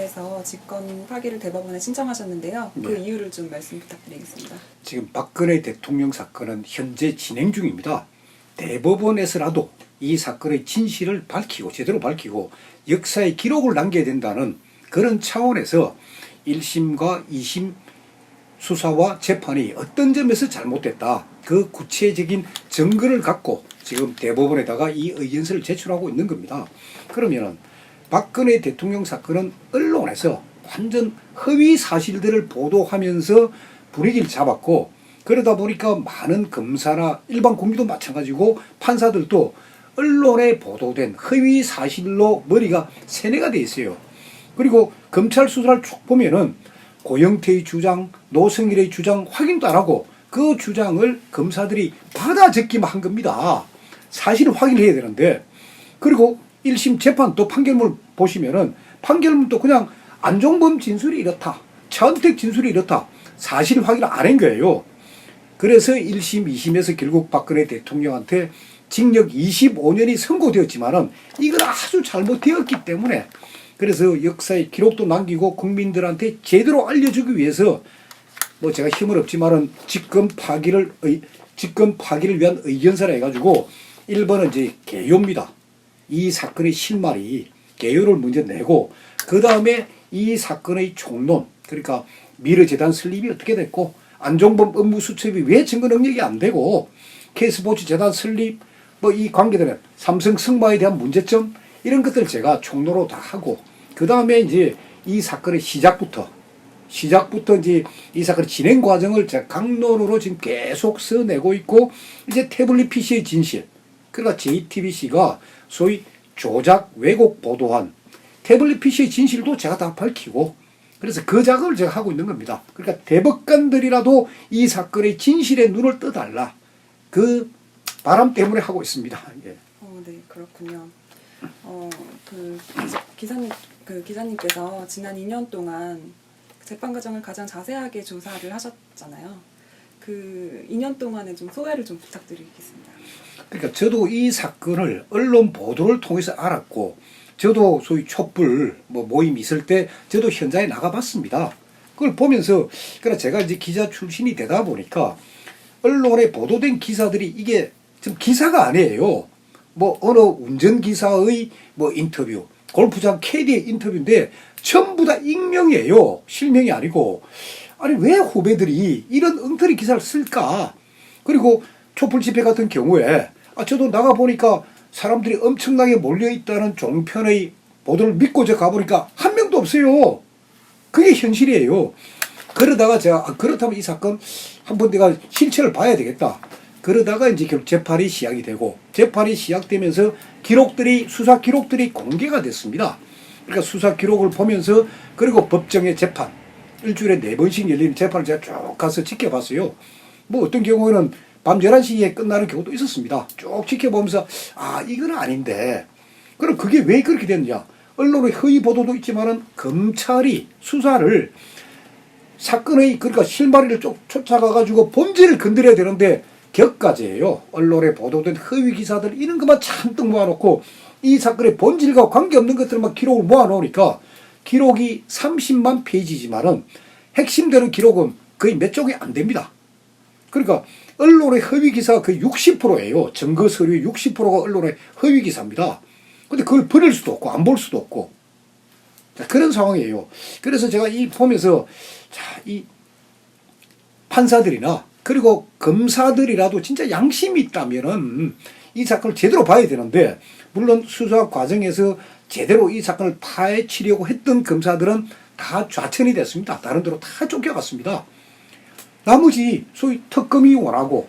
대해서 직권 파기를 대법원에 신청하셨는데요. 그 네. 이유를 좀 말씀 부탁드리겠습니다. 지금 박근혜 대통령 사건은 현재 진행 중입니다. 대법원에서라도 이 사건의 진실을 밝히고 제대로 밝히고 역사의 기록을 남겨야 된다는 그런 차원에서 1심과 2심 수사와 재판이 어떤 점에서 잘못됐다. 그 구체적인 증거를 갖고 지금 대법원에다가 이 의견서를 제출하고 있는 겁니다. 그러면은 박근혜 대통령 사건은 언론에서 완전 허위 사실들을 보도하면서 분위기를 잡았고, 그러다 보니까 많은 검사나 일반 국민도 마찬가지고 판사들도 언론에 보도된 허위 사실로 머리가 세뇌가 돼 있어요. 그리고 검찰 수사를 쭉 보면은 고영태의 주장, 노성일의 주장 확인도 안 하고 그 주장을 검사들이 받아 적기만 한 겁니다. 사실을 확인해야 되는데, 그리고 1심 재판 또 판결문 보시면은 판결문도 그냥 안종범 진술이 이렇다, 차은택 진술이 이렇다, 사실 확인을 안 한 거예요. 그래서 1심, 2심에서 결국 박근혜 대통령한테 징역 25년이 선고되었지만은 이건 아주 잘못되었기 때문에, 그래서 역사의 기록도 남기고 국민들한테 제대로 알려주기 위해서 뭐 제가 힘은 없지만은 직권 파기를 위한 의견서라 해가지고 1번은 이제 개요입니다. 이 사건의 실마리 개요를 먼저 내고, 그 다음에 이 사건의 총론, 그러니까 미르재단 설립이 어떻게 됐고 안종범 업무 수첩이 왜 증거 능력이 안 되고 K스포츠 재단 설립 뭐 이 관계되는 삼성 승마에 대한 문제점, 이런 것들 제가 총론으로 다 하고, 그 다음에 이제 이 사건의 시작부터 이제 이 사건의 진행 과정을 제가 강론으로 지금 계속 써내고 있고, 이제 태블릿 PC의 진실, 그러니까 JTBC가 소위 조작 왜곡 보도한 태블릿 PC의 진실도 제가 다 밝히고, 그래서 그 작업을 제가 하고 있는 겁니다. 그러니까 대법관들이라도 이 사건의 진실에 눈을 떠달라, 그 바람 때문에 하고 있습니다. 예. 네, 그렇군요. 기자님께서 지난 2년 동안 재판 과정을 가장 자세하게 조사를 하셨잖아요. 그 2년 동안의 좀 소회를 좀 부탁드리겠습니다. 그러니까 저도 이 사건을 언론 보도를 통해서 알았고, 저도 소위 촛불 모임 있을 때 저도 현장에 나가봤습니다. 그걸 보면서, 그러니까 제가 이제 기자 출신이 되다 보니까 언론에 보도된 기사들이 이게 좀 기사가 아니에요. 뭐 어느 운전기사의 뭐 인터뷰, 골프장 캐디의 인터뷰인데 전부 다 익명이에요. 실명이 아니고. 아니 왜 후배들이 이런 엉터리 기사를 쓸까? 그리고 촛불 집회 같은 경우에 저도 나가보니까 사람들이 엄청나게 몰려있다는 종편의 보도를 믿고 제가 가보니까 한 명도 없어요. 그게 현실이에요. 그러다가 제가 그렇다면 이 사건 한번 내가 실체를 봐야 되겠다. 그러다가 이제 결국 재판이 시작이 되고, 재판이 시작되면서 수사 기록들이 공개가 됐습니다. 그러니까 수사 기록을 보면서, 그리고 법정의 재판, 일주일에 4번씩 열리는 재판을 제가 쭉 가서 지켜봤어요. 뭐 어떤 경우에는 밤 11시에 끝나는 경우도 있었습니다. 쭉 지켜보면서 이건 아닌데, 그럼 그게 왜 그렇게 됐느냐. 언론의 허위 보도도 있지만은 검찰이 수사를 사건의 그러니까 실마리를 쭉 쫓아가가지고 본질을 건드려야 되는데 격가지예요. 언론에 보도된 허위 기사들 이런 것만 잔뜩 모아놓고 이 사건의 본질과 관계없는 것들만 기록을 모아놓으니까 기록이 30만 페이지지만은 핵심되는 기록은 거의 몇 쪽이 안 됩니다. 그러니까 언론의 허위 기사가 거의 60%예요. 증거 서류의 60%가 언론의 허위 기사입니다. 근데 그걸 버릴 수도 없고 안 볼 수도 없고, 자, 그런 상황이에요. 그래서 제가 이 보면서 이 판사들이나 그리고 검사들이라도 진짜 양심이 있다면은 이 사건을 제대로 봐야 되는데, 물론 수사 과정에서 제대로 이 사건을 파헤치려고 했던 검사들은 다 좌천이 됐습니다. 다른 데로 다 쫓겨갔습니다. 나머지 소위 특검이 원하고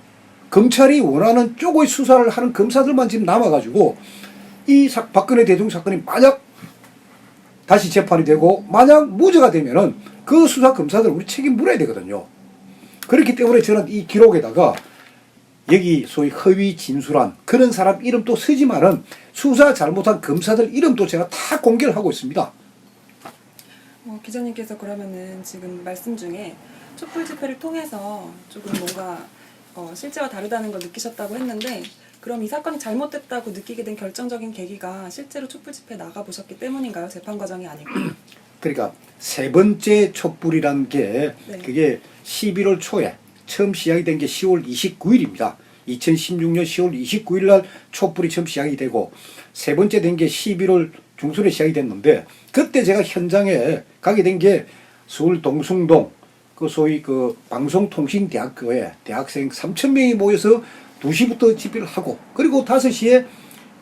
검찰이 원하는 쪽의 수사를 하는 검사들만 지금 남아가지고, 이 박근혜 대통령 사건이 만약 다시 재판이 되고 만약 무죄가 되면은 그 수사 검사들 우리 책임 물어야 되거든요. 그렇기 때문에 저는 이 기록에다가 여기 소위 허위 진술한 그런 사람 이름도 쓰지만은 수사 잘못한 검사들 이름도 제가 다 공개를 하고 있습니다. 기자님께서 그러면은 지금 말씀 중에 촛불 집회를 통해서 조금 뭔가 실제와 다르다는 걸 느끼셨다고 했는데, 그럼 이 사건이 잘못됐다고 느끼게 된 결정적인 계기가 실제로 촛불 집회에 나가보셨기 때문인가요? 재판 과정이 아니고. 그러니까 세 번째 촛불이라는 게 네. 그게 11월 초에 처음 시작이 된 게 10월 29일입니다. 2016년 10월 29일 날 촛불이 처음 시작이 되고 세 번째 된 게 11월 중순에 시작이 됐는데 그때 제가 현장에 가게 된 게 서울 동숭동 그 소위 그 방송통신대학교에 대학생 3,000명이 모여서 2시부터 집회를 하고 그리고 5시에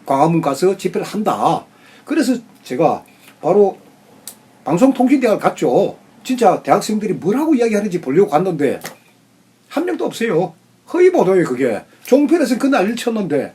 광화문 가서 집회를 한다. 그래서 제가 바로 방송통신대학을 갔죠. 진짜 대학생들이 뭐라고 이야기하는지 보려고 갔는데 한 명도 없어요. 허위 보도예요 그게. 종편에서는 그 난리를 쳤는데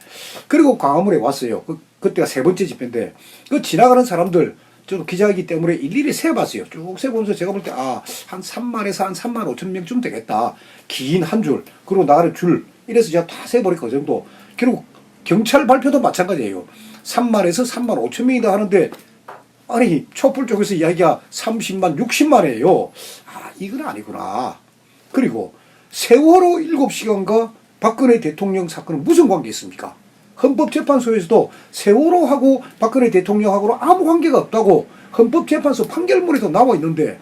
그리고 광화문에 왔어요. 그때가 세 번째 집회인데 그 지나가는 사람들 저도 기자이기 때문에 일일이 세봤어요. 쭉 세보면서 제가 볼 때 한 3만에서 한 3만 5천 명쯤 되겠다. 긴 한 줄 그리고 나가는 줄 이래서 제가 다 세버리고 그 정도. 그리고 경찰 발표도 마찬가지예요. 3만에서 3만 5천 명이다 하는데 아니 촛불 쪽에서 이야기가 30만 60만이에요. 이건 아니구나. 그리고 세월호 7시간과 박근혜 대통령 사건은 무슨 관계 있습니까? 헌법재판소에서도 세월호하고 박근혜 대통령하고는 아무 관계가 없다고 헌법재판소 판결문에도 나와 있는데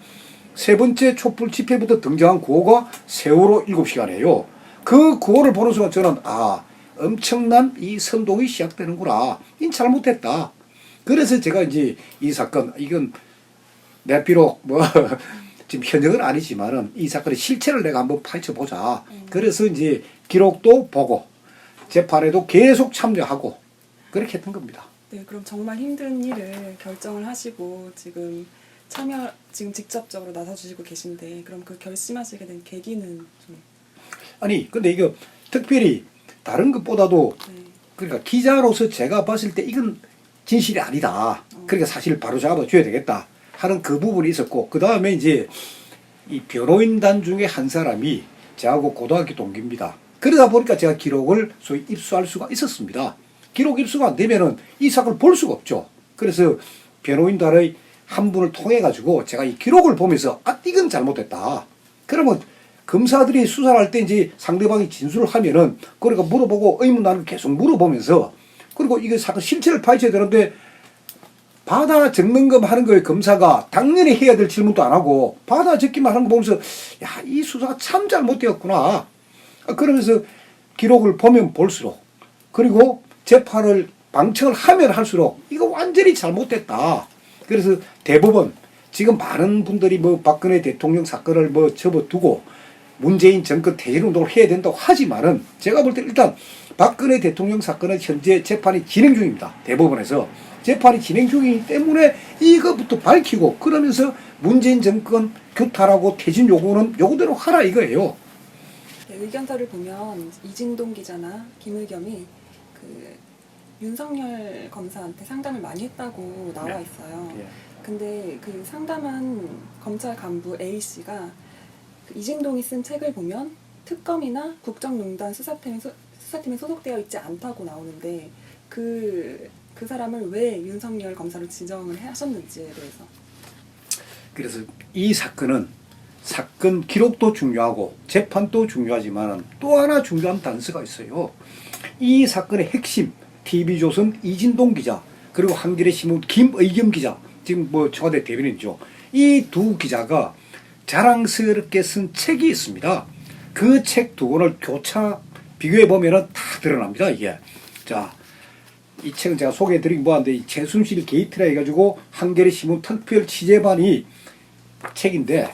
세 번째 촛불 집회부터 등장한 구호가 세월호 7시간이에요. 그 구호를 보는 순간 저는 엄청난 이 선동이 시작되는구나. 이 잘못됐다. 그래서 제가 이제 이 사건 이건 내가 비록 뭐 지금 현역은 아니지만은 이 사건의 실체를 내가 한번 파헤쳐 보자. 그래서 이제 기록도 보고 재판에도 계속 참여하고 그렇게 했던 겁니다. 네, 그럼 정말 힘든 일을 결정을 하시고 지금 지금 직접적으로 나서주시고 계신데 그럼 그 결심하시게 된 계기는 좀 아니 근데 이거 특별히 다른 것보다도 네. 그러니까 기자로서 제가 봤을 때 이건 진실이 아니다. 그러니까 사실 바로 잡아줘야 되겠다 하는 그 부분이 있었고 그 다음에 이제 이 변호인단 중에 한 사람이 저하고 고등학교 동기입니다. 그러다 보니까 제가 기록을 소위 입수할 수가 있었습니다. 기록 입수가 안 되면은 이 사건을 볼 수가 없죠. 그래서 변호인단의 한 분을 통해 가지고 제가 이 기록을 보면서 이건 잘못됐다. 그러면 검사들이 수사를 할 때 이제 상대방이 진술을 하면은 그러니까 물어보고 의문단을 계속 물어보면서 그리고 이게 사건 실체를 파헤쳐야 되는데 받아 적는 것 하는 거에 검사가 당연히 해야 될 질문도 안 하고 받아 적기만 하는 거 보면서 이 수사가 참 잘못되었구나. 그러면서 기록을 보면 볼수록 그리고 재판을 방청을 하면 할수록 이거 완전히 잘못됐다. 그래서 대법원 지금 많은 분들이 뭐 박근혜 대통령 사건을 뭐 접어두고 문재인 정권 퇴진운동을 해야 된다고 하지만은 제가 볼 때 일단 박근혜 대통령 사건은 현재 재판이 진행 중입니다. 대법원에서 재판이 진행 중이기 때문에 이거부터 밝히고 그러면서 문재인 정권 규탄하고 퇴진 요구대로 하라 이거예요. 네, 의견서를 보면 이진동 기자나 김의겸이 그 윤석열 검사한테 상담을 많이 했다고 나와 있어요. 예. 근데 그 상담한 검찰 간부 A씨가 그 이진동이 쓴 책을 보면 특검이나 국정농단 수사팀에 소속되어 있지 않다고 나오는데 그 사람을 왜 윤석열 검사로 지정을 하셨는지에 대해서. 그래서 이 사건은 사건 기록도 중요하고 재판도 중요하지만 또 하나 중요한 단서가 있어요. 이 사건의 핵심 TV조선 이진동 기자 그리고 한겨레 신문 김의겸 기자 지금 뭐 청와대 대변인이죠. 이 두 기자가 자랑스럽게 쓴 책이 있습니다. 그 책 두 권을 교차 비교해 보면은 다 드러납니다. 이게 자. 이 책은 제가 소개해드리긴 뭐한데 이 최순실 게이트라 해가지고 한겨레 신문 특별 취재반이 책인데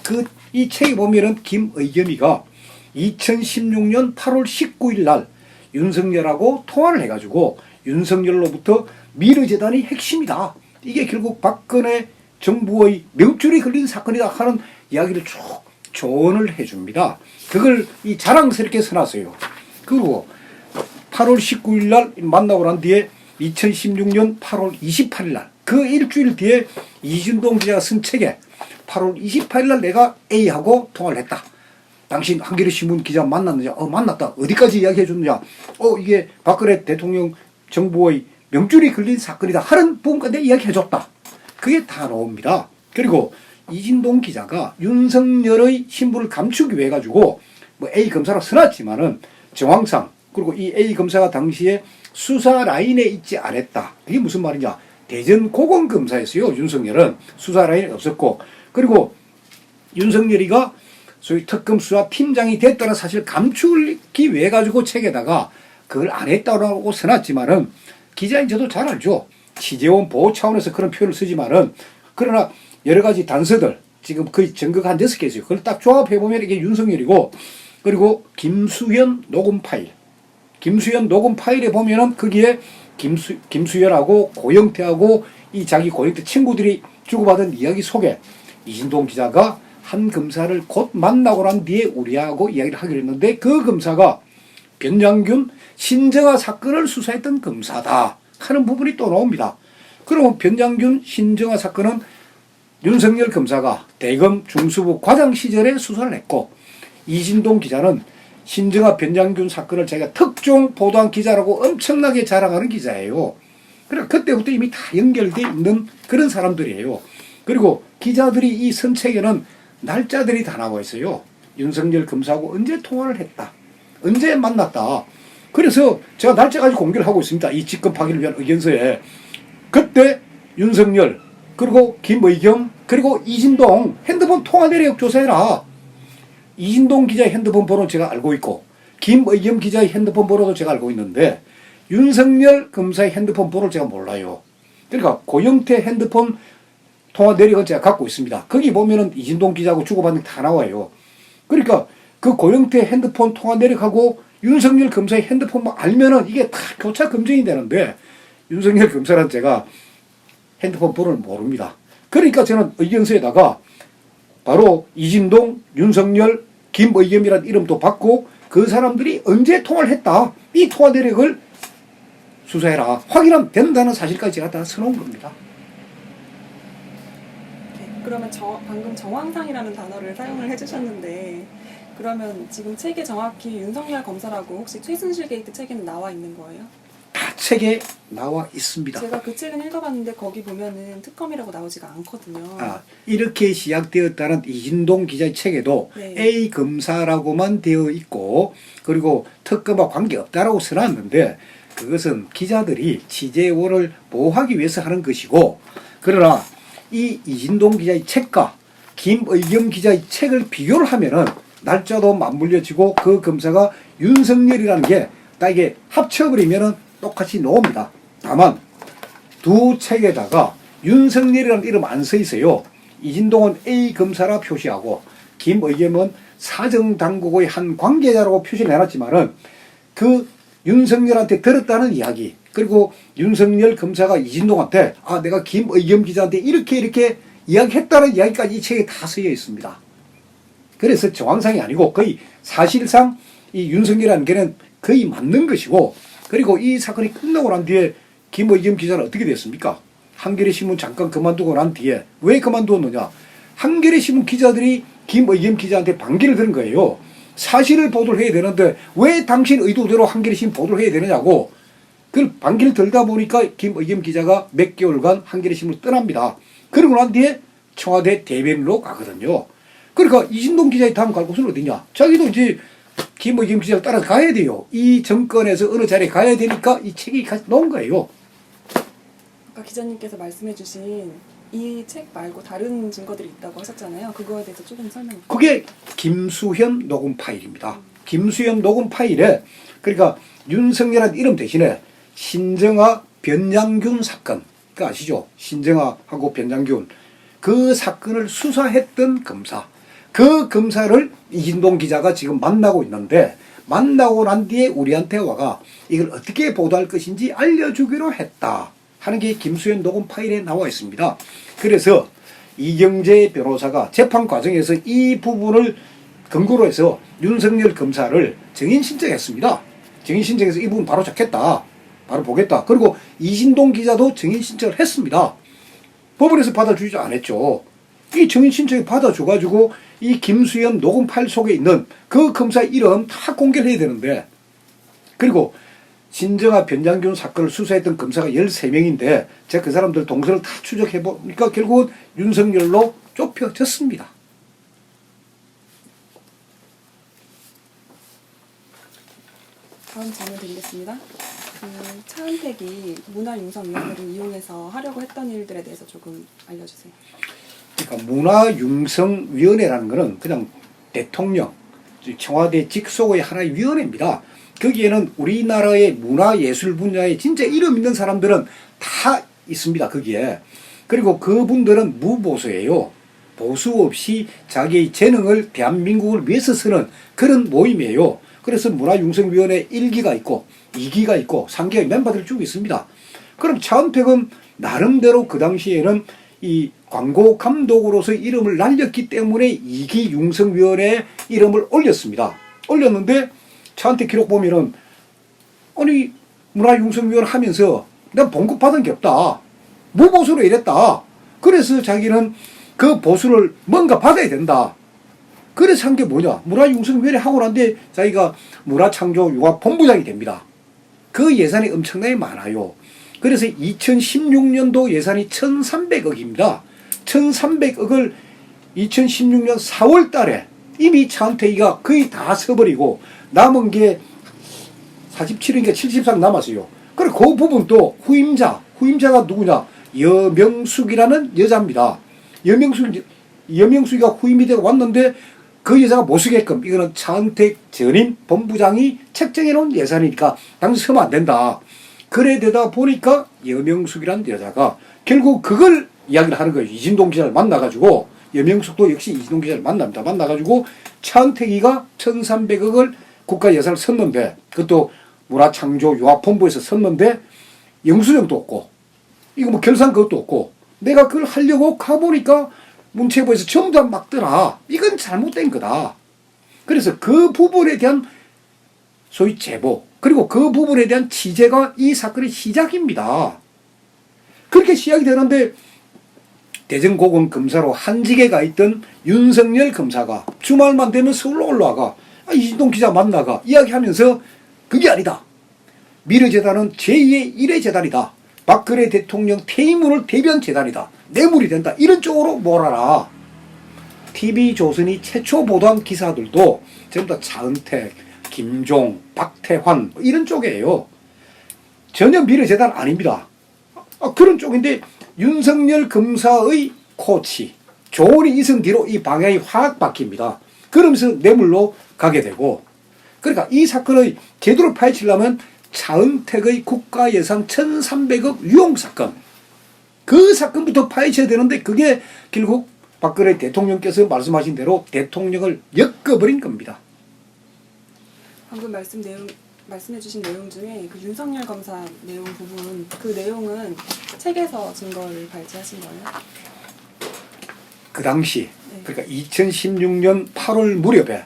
이 책에 보면은 김의겸이가 2016년 8월 19일 날 윤석열하고 통화를 해가지고 윤석열로부터 미르재단이 핵심이다. 이게 결국 박근혜 정부의 명줄이 걸린 사건이다 하는 이야기를 쭉 조언을 해줍니다. 그걸 이 자랑스럽게 써놨어요. 그리고 8월 19일 날 만나고 난 뒤에 2016년 8월 28일 날 그 일주일 뒤에 이진동 기자가 쓴 책에 8월 28일 날 내가 A하고 통화를 했다. 당신 한겨레 신문 기자 만났느냐? 만났다. 어디까지 이야기해 줬느냐? 이게 박근혜 대통령 정부의 명줄이 걸린 사건이다 하는 부분까지 이야기해 줬다. 그게 다 나옵니다. 그리고 이진동 기자가 윤석열의 신분을 감추기 위해 가지고 뭐 A 검사라고 써놨지만은 정황상 그리고 이 A 검사가 당시에 수사 라인에 있지 않았다. 그게 무슨 말이냐? 대전 고검검사였어요. 윤석열은 수사 라인이 없었고, 그리고 윤석열이가 소위 특검 수사 팀장이 됐다는 사실 감추기 위해 가지고 책에다가 그걸 안 했다고 써놨지만은 기자인 저도 잘 알죠. 취재원 보호 차원에서 그런 표현을 쓰지만은, 그러나 여러 가지 단서들 지금 거의 증거가 한 6개 있어요. 그걸 딱 조합해보면 이게 윤석열이고, 그리고 김수현 녹음 파일. 김수현 녹음 파일에 보면은 거기에 김수현하고 고영태하고 이 자기 고영태 친구들이 주고받은 이야기 속에 이진동 기자가 한 검사를 곧 만나고 난 뒤에 우리하고 이야기를 하기로 했는데, 그 검사가 변장균 신정아 사건을 수사했던 검사다 하는 부분이 또 나옵니다. 그러면 변장균 신정아 사건은 윤석열 검사가 대검 중수부 과장 시절에 수사를 했고, 이진동 기자는 신정아 변장균 사건을 자기가 특종 보도한 기자라고 엄청나게 자랑하는 기자예요. 그러니까 그때부터 이미 다 연결되어 있는 그런 사람들이에요. 그리고 기자들이 이 선책에는 날짜들이 다 나와 있어요. 윤석열 검사하고 언제 통화를 했다, 언제 만났다. 그래서 제가 날짜까지 공개를 하고 있습니다. 이 직권 파기를 위한 의견서에. 그때 윤석열, 그리고 김의겸, 그리고 이진동 핸드폰 통화 내역 조사해라. 이진동 기자의 핸드폰 번호는 제가 알고 있고, 김의겸 기자의 핸드폰 번호도 제가 알고 있는데, 윤석열 검사의 핸드폰 번호를 제가 몰라요. 그러니까 고영태 핸드폰 통화 내역은 제가 갖고 있습니다. 거기 보면은 이진동 기자하고 주고받는 게 다 나와요. 그러니까 그 고영태 핸드폰 통화 내역하고 윤석열 검사의 핸드폰만 알면은 이게 다 교차 검증이 되는데, 윤석열 검사는 제가 핸드폰 번호를 모릅니다. 그러니까 저는 의견서에다가 바로 이진동, 윤석열, 김의겸이라는 이름도 받고 그 사람들이 언제 통화를 했다, 이 통화 내역을 수사해라, 확인하면 된다는 사실까지 제가 다 써놓은 겁니다. 네, 그러면 방금 정황상이라는 단어를 사용을 해주셨는데, 그러면 지금 책에 정확히 윤석열 검사라고 혹시 최순실 게이트 책에는 나와 있는 거예요? 다 책에 나와 있습니다. 제가 그 책은 읽어봤는데 거기 보면은 특검이라고 나오지가 않거든요. 이렇게 시작되었다는 이진동 기자의 책에도 네. A 검사라고만 되어 있고, 그리고 특검과 관계없다라고 써놨는데, 그것은 기자들이 취재원을 보호하기 위해서 하는 것이고, 그러나 이 이진동 기자의 책과 김의겸 기자의 책을 비교를 하면은 날짜도 맞물려지고 그 검사가 윤석열이라는 게 딱 이게 합쳐버리면은 똑같이 나옵니다. 다만 두 책에다가 윤석열이라는 이름 안 써 있어요. 이진동은 A 검사라 표시하고 김의겸은 사정당국의 한 관계자라고 표시를 해놨지만은 그 윤석열한테 들었다는 이야기, 그리고 윤석열 검사가 이진동한테 내가 김의겸 기자한테 이렇게 이야기했다는 이야기까지 이 책에 다 쓰여 있습니다. 그래서 정황상이 아니고 거의 사실상 이 윤석열이라는 게는 거의 맞는 것이고, 그리고 이 사건이 끝나고 난 뒤에 김의겸 기자는 어떻게 됐습니까? 한겨레 신문 잠깐 그만두고 난 뒤에 왜 그만두었느냐? 한겨레 신문 기자들이 김의겸 기자한테 반기를 드는 거예요. 사실을 보도를 해야 되는데 왜 당신 의도대로 한겨레 신문 보도를 해야 되느냐고. 그 반기를 들다 보니까 김의겸 기자가 몇 개월간 한겨레 신문을 떠납니다. 그러고 난 뒤에 청와대 대변인으로 가거든요. 그러니까 이진동 기자의 다음 갈 곳은 어디냐? 자기도 이제 김의겸 기자를 따라가야 돼요. 이 정권에서 어느 자리에 가야 되니까 이 책이 같이 나온 거예요. 아까 기자님께서 말씀해주신 이 책 말고 다른 증거들이 있다고 하셨잖아요. 그거에 대해서 조금 설명해 주세요. 그게 김수현 녹음 파일입니다. 김수현 녹음 파일에, 그러니까 윤석열한 이름 대신에 신정아 변장균 사건, 그 아시죠? 신정아하고 변장균, 그 사건을 수사했던 검사, 그 검사를 이진동 기자가 지금 만나고 있는데, 만나고 난 뒤에 우리한테 와가 이걸 어떻게 보도할 것인지 알려주기로 했다 하는 게 김수현 녹음 파일에 나와 있습니다. 그래서 이경재 변호사가 재판 과정에서 이 부분을 근거로 해서 윤석열 검사를 증인 신청했습니다. 증인 신청해서 이 부분 바로 잡겠다, 바로 보겠다. 그리고 이진동 기자도 증인 신청을 했습니다. 법원에서 받아주지 않았죠. 이 증인 신청을 받아줘가지고 이 김수현 녹음 파일 속에 있는 그 검사의 이름 다 공개를 해야 되는데, 그리고 신정아 변장균 사건을 수사했던 검사가 13명인데 제가 그 사람들 동선을 다 추적해보니까 결국은 윤석열로 좁혀졌습니다. 다음 질문 드리겠습니다. 그 차은택이 문화융성위원회를 이용해서 하려고 했던 일들에 대해서 조금 알려주세요. 그러니까 문화융성위원회라는 것은 그냥 대통령, 청와대 직속의 하나의 위원회입니다. 거기에는 우리나라의 문화예술 분야에 진짜 이름 있는 사람들은 다 있습니다. 거기에. 그리고 그분들은 무보수예요. 보수 없이 자기의 재능을 대한민국을 위해서 쓰는 그런 모임이에요. 그래서 문화융성위원회 1기가 있고 2기가 있고 3기의 멤버들이 쭉 있습니다. 그럼 차은택은 나름대로 그 당시에는 이 광고 감독으로서 이름을 날렸기 때문에 2기 융성위원회 이름을 올렸습니다. 올렸는데 차은택 기록 보면은 아니 문화융성위원회 하면서 난 봉급 받은 게 없다. 무보수로 이랬다. 그래서 자기는 그 보수를 뭔가 받아야 된다. 그래서 한 게 뭐냐. 문화융성위원회 하고 난데 자기가 문화창조융합본부장이 됩니다. 그 예산이 엄청나게 많아요. 그래서 2016년도 예산이 1,300억입니다. 1,300억을 2016년 4월 달에 이미 차은택이가 거의 다 써버리고 남은 게 47인가 70상 남았어요. 그리고 그 부분도 후임자가 누구냐? 여명숙이라는 여자입니다. 여명숙이가 후임이 되고 왔는데 그 여자가 못 쓰게끔 이거는 차은택 전임 본부장이 책정해 놓은 예산이니까 당신 쓰면 안 된다. 그래 되다 보니까 여명숙이라는 여자가 결국 그걸 이야기를 하는 거예요. 이진동 기자를 만나가지고 여명숙도 역시 이진동 기자를 만납니다. 만나가지고 차은택이가 1,300억을 국가 예산을 썼는데 그것도 문화창조융합본부에서 썼는데 영수증도 없고 이거 뭐 결산 그것도 없고 내가 그걸 하려고 가보니까 문체부에서 전부 다 막더라. 이건 잘못된 거다. 그래서 그 부분에 대한 소위 제보 그리고 그 부분에 대한 취재가 이 사건의 시작입니다. 그렇게 시작이 되는데 대전고검 검사로 한직에 가 있던 윤석열 검사가 주말만 되면 서울로 올라와가 이진동 기자 만나가 이야기하면서 그게 아니다. 미르재단은 제2의 1회 재단이다. 박근혜 대통령 퇴임문을 대변 재단이다. 뇌물이 된다. 이런 쪽으로 몰아라. TV조선이 최초 보도한 기사들도 전부 다 차은택, 김종, 박태환 이런 쪽이에요. 전혀 미르재단 아닙니다. 그런 쪽인데 윤석열 검사의 코치 조언이 있은 뒤로 이 방향이 확 바뀝니다. 그러면서 뇌물로 가게 되고 그러니까 이 사건의 제대로 파헤치려면 차은택의 국가예산 1,300억 유용사건 그 사건부터 파헤쳐야 되는데 그게 결국 박근혜 대통령께서 말씀하신 대로 대통령을 엮어버린 겁니다. 방금 말씀해주신 내용 중에 그 윤석열 검사 내용 부분 그 내용은 책에서 증거를 발췌하신 거예요? 그 당시 그러니까 2016년 8월 무렵에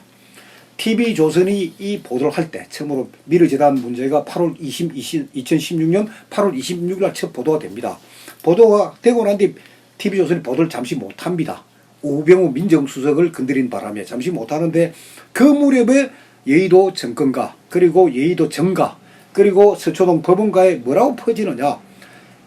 TV조선이 이 보도를 할 때 처음으로 미르재단 문제가 2016년 8월 26일 날 첫 보도가 됩니다. 보도가 되고 난 뒤 TV조선이 보도를 잠시 못합니다. 우병우 민정수석을 건드린 바람에 잠시 못하는데 그 무렵에 여의도 정권가 그리고 여의도 정가 그리고 서초동 법원가에 뭐라고 퍼지느냐.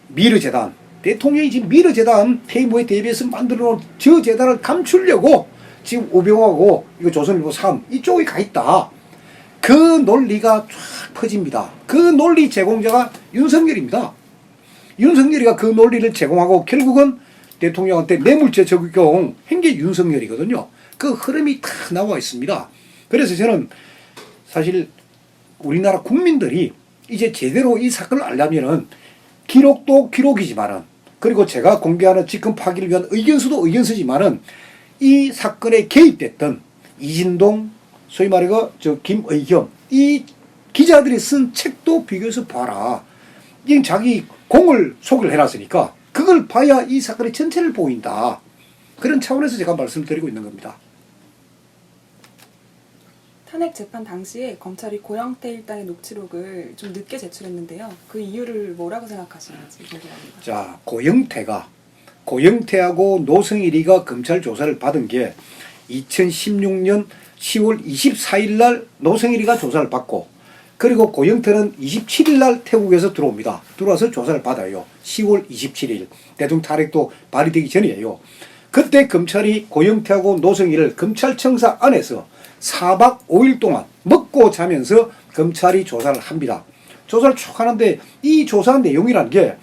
미르재단 대통령이 지금 미르재단 퇴임 후에 대비해서 만들어 놓은 저 재단을 감추려고 지금 우병우하고 이거 조선일보 3 이쪽에 가 있다. 그 논리가 쫙 퍼집니다. 그 논리 제공자가 윤석열입니다. 윤석열이가 그 논리를 제공하고 결국은 대통령한테 뇌물죄 적용한 게 윤석열이거든요. 그 흐름이 다 나와 있습니다. 그래서 저는 사실 우리나라 국민들이 이제 제대로 이 사건을 알려면은 기록도 기록이지만은 그리고 제가 공개하는 직권 파기를 위한 의견서도 의견서지만은 이 사건에 개입됐던 이진동, 소위 말해서 김의겸 이 기자들이 쓴 책도 비교해서 봐라. 이게 자기 공을 소개를 해놨으니까 그걸 봐야 이 사건의 전체를 보인다. 그런 차원에서 제가 말씀드리고 있는 겁니다. 탄핵 재판 당시에 검찰이 고영태 일당의 녹취록을 좀 늦게 제출했는데요. 그 이유를 뭐라고 생각하시는지 궁금합니다. 자, 고영태하고 노승일이가 검찰 조사를 받은 게 2016년 10월 24일 날 노승일이가 조사를 받고 그리고 고영태는 27일 날 태국에서 들어옵니다. 들어와서 조사를 받아요. 10월 27일 대통령 탄핵도 발의되기 전이에요. 그때 검찰이 고영태하고 노승일을 검찰청사 안에서 4박 5일 동안 먹고 자면서 검찰이 조사를 합니다. 조사를 쭉 하는데 이 조사 내용이라는 게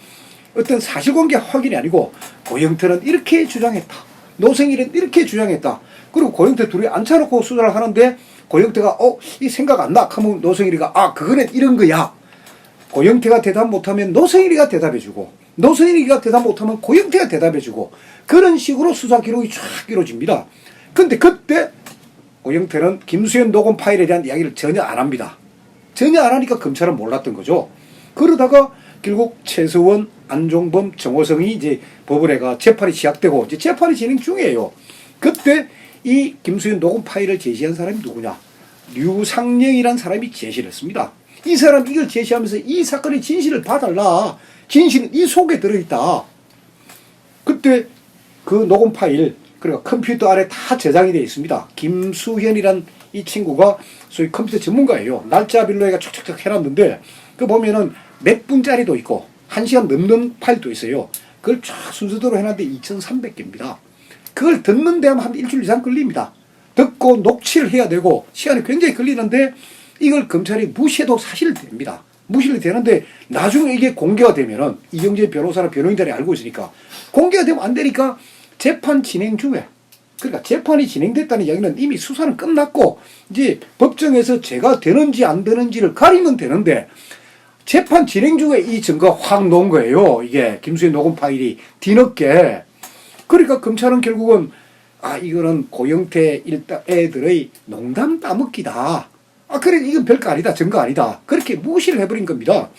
어떤 사실관계 확인이 아니고 고영태는 이렇게 주장했다. 노승일은 이렇게 주장했다. 그리고 고영태 둘이 앉혀놓고 수사를 하는데 고영태가 이 생각 안 나 하면 노승일이가 그거는 이런 거야. 고영태가 대답 못하면 노승일이가 대답해주고 노승일이가 대답 못하면 고영태가 대답해주고 그런 식으로 수사 기록이 쫙 이루어집니다. 근데 그때 고영태는 김수현 녹음 파일에 대한 이야기를 전혀 안 합니다. 전혀 안 하니까 검찰은 몰랐던 거죠. 그러다가 결국 최서원, 안종범, 정호성이 이제 법원에가 재판이 시작되고 이제 재판이 진행 중이에요. 그때 이 김수현 녹음 파일을 제시한 사람이 누구냐? 류상령이라는 사람이 제시를 했습니다. 이 사람 이걸 제시하면서 이 사건의 진실을 봐달라. 진실은 이 속에 들어있다. 그때 그 녹음 파일 그러니까 컴퓨터 안에 다 저장이 되어 있습니다. 김수현이란 이 친구가 소위 컴퓨터 전문가예요. 날짜별로 해가 촉촉촉 해놨는데 그 보면은 몇 분짜리도 있고 1시간 넘는 파일도 있어요. 그걸 쫙 순서대로 해놨는데 2,300개입니다. 그걸 듣는 데 한 일주일 이상 걸립니다. 듣고 녹취를 해야 되고 시간이 굉장히 걸리는데 이걸 검찰이 무시해도 사실 됩니다. 무시를 되는데 나중에 이게 공개가 되면은 이경재 변호사나 변호인들이 알고 있으니까 공개가 되면 안 되니까 재판 진행 중에 그러니까 재판이 진행됐다는 이야기는 이미 수사는 끝났고 이제 법정에서 죄가 되는지 안 되는지를 가리면 되는데 재판 진행 중에 이 증거가 확 나온 거예요. 이게 김수현 녹음 파일이 뒤늦게. 그러니까 검찰은 결국은 이거는 고영태 애들의 농담 따먹기다. 그래 이건 별거 아니다. 증거 아니다. 그렇게 무시를 해버린 겁니다.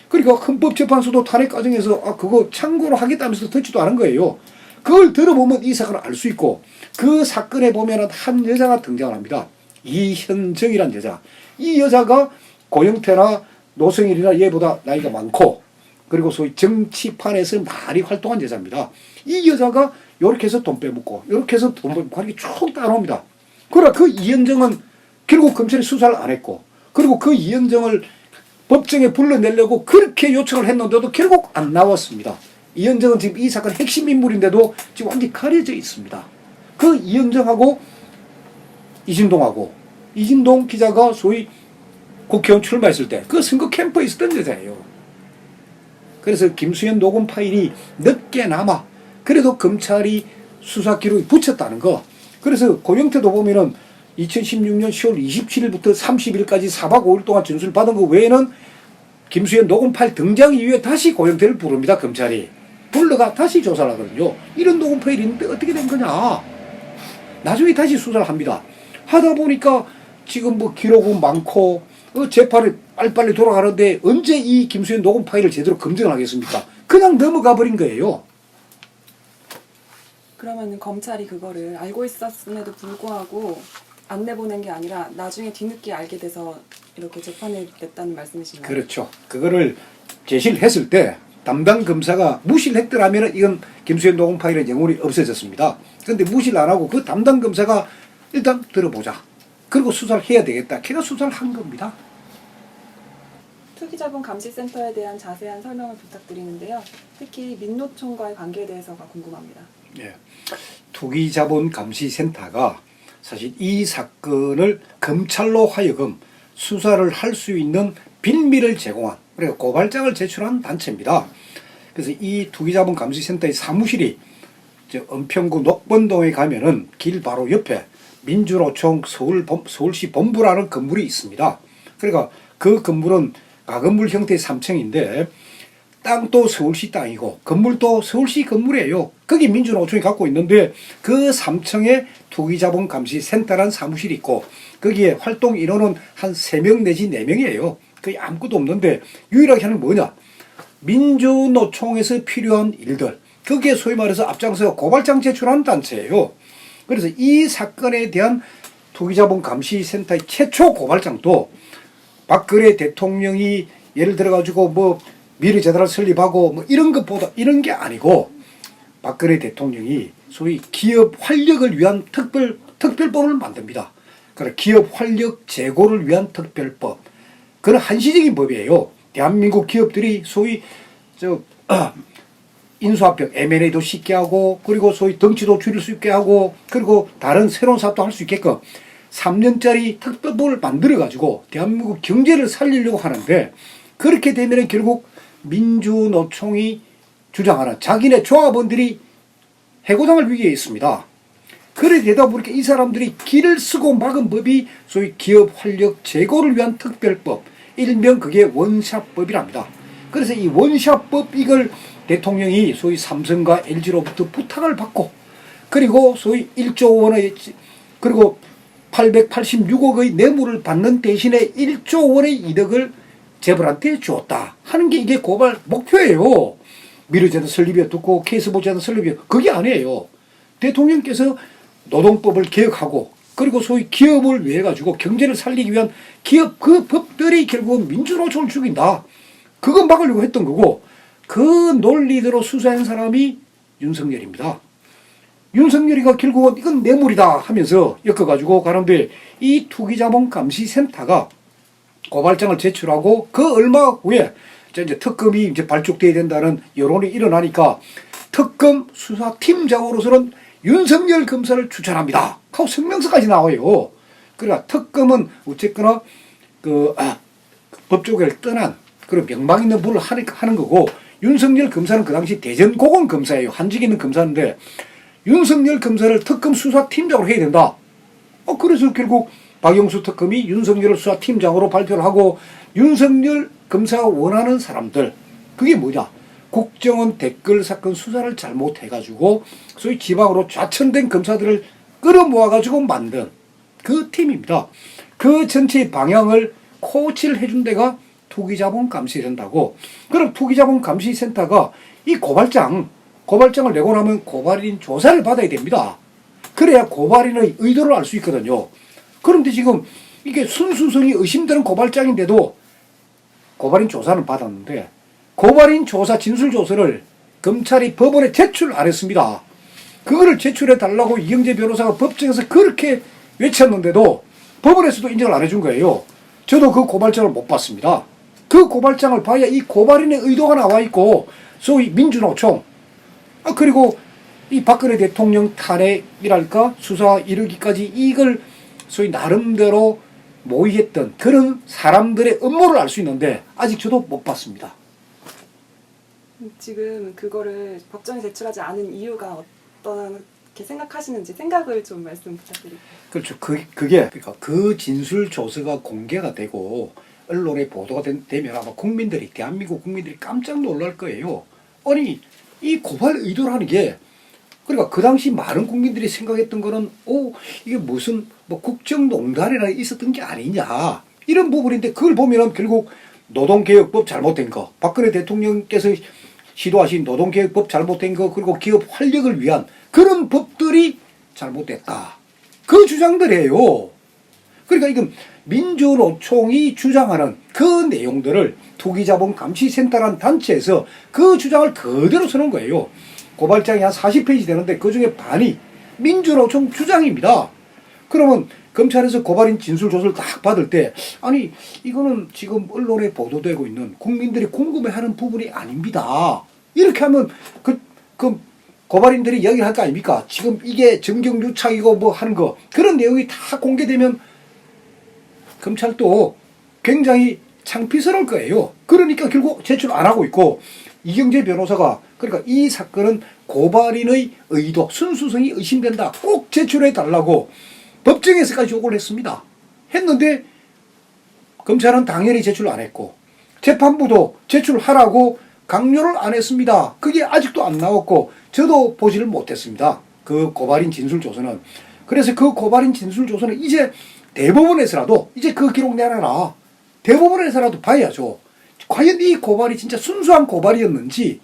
그러니까 헌법재판소도 탄핵 과정에서 그거 참고로 하겠다면서 듣지도 않은 거예요. 그걸 들어보면 이 사건을 알 수 있고 그 사건에 보면 한 여자가 등장을 합니다. 이현정이란 여자. 이 여자가 고영태나 노승일이나 얘보다 나이가 많고 그리고 소위 정치판에서 많이 활동한 여자입니다. 이 여자가 이렇게 해서 돈 빼먹고 이렇게 해서 돈 빼먹고 이렇게 쭉 따라옵니다. 그러나 그 이현정은 결국 검찰이 수사를 안 했고 그리고 그 이현정을 법정에 불러내려고 그렇게 요청을 했는데도 결국 안 나왔습니다. 이현정은 지금 이 사건 핵심 인물인데도 지금 완전히 가려져 있습니다. 그 이현정하고 이진동 기자가 소위 국회의원 출마했을 때 그 선거 캠프에 있었던 여자예요. 그래서 김수현 녹음 파일이 늦게나마 그래도 검찰이 수사 기록이 붙였다는 거. 그래서 고영태도 보면은 2016년 10월 27일부터 30일까지 4박 5일 동안 진술을 받은 거 외에는 김수현 녹음 파일 등장 이후에 다시 고영태를 부릅니다. 검찰이. 불러가 다시 조사를 하거든요. 이런 녹음 파일이 있는데 어떻게 된 거냐. 나중에 다시 수사를 합니다. 하다 보니까 지금 뭐 기록은 많고 재판이 빨리빨리 돌아가는데 언제 이 김수현 녹음 파일을 제대로 검증을 하겠습니까? 그냥 넘어가 버린 거예요. 그러면 검찰이 그거를 알고 있었음에도 불구하고 안 내보낸 게 아니라 나중에 뒤늦게 알게 돼서 이렇게 재판에 냈다는 말씀이신가요? 그렇죠. 그거를 제시를 했을 때 담당 검사가 무시를 했더라면 이건 김수현 녹음 파일의 영혼이 없어졌습니다. 그런데 무시를 안 하고 그 담당 검사가 일단 들어보자. 그리고 수사를 해야 되겠다. 걔가 수사를 한 겁니다. 투기자본 감시센터에 대한 자세한 설명을 부탁드리는데요. 특히 민노총과의 관계에 대해서가 궁금합니다. 예. 투기자본감시센터가 사실 이 사건을 검찰로 하여금 수사를 할 수 있는 빌미를 제공한 그리고 고발장을 제출한 단체입니다. 그래서 이 투기자본감시센터의 사무실이 은평구 녹번동에 가면은 길 바로 옆에 민주노총 서울시 본부라는 건물이 있습니다. 그러니까 그 건물은 가건물 형태의 3층인데 땅도 서울시 땅이고 건물도 서울시 건물이에요. 거기 민주노총이 갖고 있는데 그 3층에 투기자본감시센터라는 사무실이 있고 거기에 활동 인원은 한 3명 내지 4명이에요. 거의 아무것도 없는데 유일하게 하는 뭐냐. 민주노총에서 필요한 일들 거기에 소위 말해서 앞장서 고발장 제출하는 단체예요. 그래서 이 사건에 대한 투기자본감시센터의 최초 고발장도 박근혜 대통령이 예를 들어가지고 뭐 미래재단을 설립하고 뭐 이런 것보다 이런 게 아니고 박근혜 대통령이 소위 기업 활력을 위한 특별법을 만듭니다. 그러니까 기업 활력 제고를 위한 특별법. 그건 한시적인 법이에요. 대한민국 기업들이 소위 인수합병 M&A도 쉽게 하고 그리고 소위 덩치도 줄일 수 있게 하고 그리고 다른 새로운 사업도 할 수 있게끔 3년짜리 특별법을 만들어 가지고 대한민국 경제를 살리려고 하는데 그렇게 되면 결국 민주노총이 주장하는 자기네 조합원들이 해고당할 위기에 있습니다. 그래 되다 보니까 이 사람들이 길을 쓰고 막은 법이 소위 기업 활력 제고를 위한 특별법, 일명 그게 원샷법이랍니다. 그래서 이 원샷법 이걸 대통령이 소위 삼성과 LG로부터 부탁을 받고 그리고 소위 1조 원의 그리고 886억의 뇌물을 받는 대신에 1조 원의 이득을 재벌한테 주었다 하는 게 이게 고발 목표예요. 미르재단 설립에 듣고 케이스보재단 설립에 그게 아니에요. 대통령께서 노동법을 개혁하고 그리고 소위 기업을 위해 가지고 경제를 살리기 위한 기업 그 법들이 결국은 민주노총을 죽인다. 그거 막으려고 했던 거고 그 논리대로 수사한 사람이 윤석열입니다. 윤석열이가 결국은 이건 뇌물이다 하면서 엮어가지고 가는데 이 투기자본감시센터가 고발장을 제출하고 그 얼마 후에 이제 특검이 이제 발족돼야 된다는 여론이 일어나니까 특검 수사팀장으로서는 윤석열 검사를 추천합니다. 하고 성명서까지 나와요. 그러니까 특검은 어쨌거나 법조계를 떠난 그런 명망 있는 분을 하는 거고 윤석열 검사는 그 당시 대전고검 검사예요. 한직에 있는 검사인데 윤석열 검사를 특검 수사팀장으로 해야 된다. 그래서 결국 박영수 특검이 윤석열을 수사팀장으로 발표를 하고 윤석열 검사가 원하는 사람들 그게 뭐냐. 국정원 댓글 사건 수사를 잘못해가지고 소위 지방으로 좌천된 검사들을 끌어모아가지고 만든 그 팀입니다. 그 전체의 방향을 코치를 해준 데가 투기자본감시센터고 그럼 투기자본감시센터가 이 고발장을 내고 나면 고발인 조사를 받아야 됩니다. 그래야 고발인의 의도를 알 수 있거든요. 그런데 지금 이게 순수성이 의심되는 고발장인데도 고발인 조사는 받았는데 고발인 조사 진술조서를 검찰이 법원에 제출 안 했습니다. 그거를 제출해 달라고 이경재 변호사가 법정에서 그렇게 외쳤는데도 법원에서도 인정을 안 해준 거예요. 저도 그 고발장을 못 봤습니다. 그 고발장을 봐야 이 고발인의 의도가 나와 있고 소위 민주노총 그리고 이 박근혜 대통령 탄핵이랄까 수사 이르기까지 이걸 소위 나름대로 모의했던 그런 사람들의 음모를 알 수 있는데 아직 저도 못 봤습니다. 지금 그거를 법정에 제출하지 않은 이유가 어떻게 생각하시는지 생각을 좀 말씀 부탁드릴게요. 그렇죠. 그러니까 그 진술 조서가 공개가 되고 언론에 보도가 되면 아마 대한민국 국민들이 깜짝 놀랄 거예요. 아니 이 고발 의도라는 게 그러니까 그 당시 많은 국민들이 생각했던 거는 이게 무슨 뭐 국정농단이나 있었던 게 아니냐 이런 부분인데 그걸 보면은 결국 노동개혁법 잘못된 거 박근혜 대통령께서 시도하신 노동개혁법 잘못된 거 그리고 기업 활력을 위한 그런 법들이 잘못됐다. 그 주장들이에요. 그러니까 이건 민주노총이 주장하는 그 내용들을 투기자본감시센터라는 단체에서 그 주장을 그대로 쓰는 거예요. 고발장이 한 40페이지 되는데 그중에 반이 민주노총 주장입니다. 그러면 검찰에서 고발인 진술조서를 딱 받을 때 아니 이거는 지금 언론에 보도되고 있는 국민들이 궁금해하는 부분이 아닙니다. 이렇게 하면 그 고발인들이 이야기를 할 거 아닙니까? 지금 이게 정경유착이고 뭐 하는 거 그런 내용이 다 공개되면 검찰도 굉장히 창피스러울 거예요. 그러니까 결국 제출 안 하고 있고 이경재 변호사가 그러니까 이 사건은 고발인의 의도, 순수성이 의심된다. 꼭 제출해 달라고 법정에서까지 요구를 했습니다. 했는데 검찰은 당연히 제출 안 했고 재판부도 제출하라고 강요를 안 했습니다. 그게 아직도 안 나왔고 저도 보지를 못했습니다. 그 고발인 진술조서는. 그래서 그 고발인 진술조서는 이제 대법원에서라도 이제 그 기록 내놔라. 대법원에서라도 봐야죠. 과연 이 고발이 진짜 순수한 고발이었는지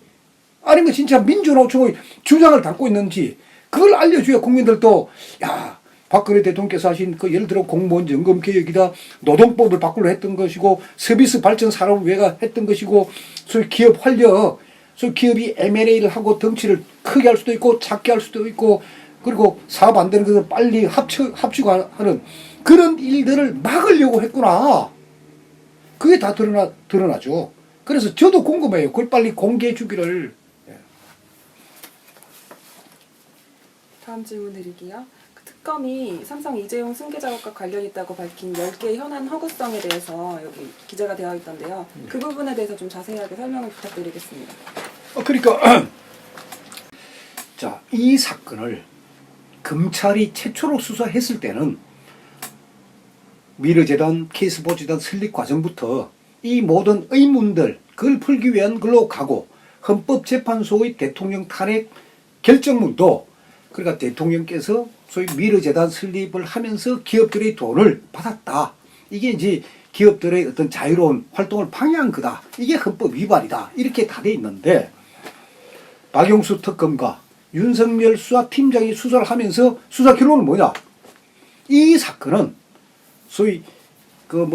아니면 진짜 민주노총의 주장을 담고 있는지 그걸 알려줘야 국민들도 야 박근혜 대통령께서 하신 그 예를 들어 공무원 연금 개혁이다 노동법을 바꾸려 했던 것이고 서비스 발전 산업위가 했던 것이고 소위 기업 활력 소위 기업이 M&A를 하고 덩치를 크게 할 수도 있고 작게 할 수도 있고 그리고 사업 안 되는 것을 빨리 합치고 하는 그런 일들을 막으려고 했구나. 그게 다 드러나죠. 그래서 저도 궁금해요. 그걸 빨리 공개해 주기를. 다음 질문 드릴게요. 특검이 삼성 이재용 승계 작업과 관련 있다고 밝힌 10개의 현안 허구성에 대해서 여기 기재가 되어 있던데요. 그 부분에 대해서 좀 자세하게 설명을 부탁드리겠습니다. 그러니까 자, 이 사건을 검찰이 최초로 수사했을 때는 미르재단, 케이스포츠단 설립 과정부터 이 모든 의문들 그걸 풀기 위한 걸로 가고 헌법재판소의 대통령 탄핵 결정문도 그러니까 대통령께서 소위 미르재단 설립을 하면서 기업들의 돈을 받았다. 이게 이제 기업들의 어떤 자유로운 활동을 방해한 거다. 이게 헌법 위반이다. 이렇게 다 돼 있는데 박영수 특검과 윤석열 수사팀장이 수사를 하면서 수사 결론은 뭐냐? 이 사건은 소위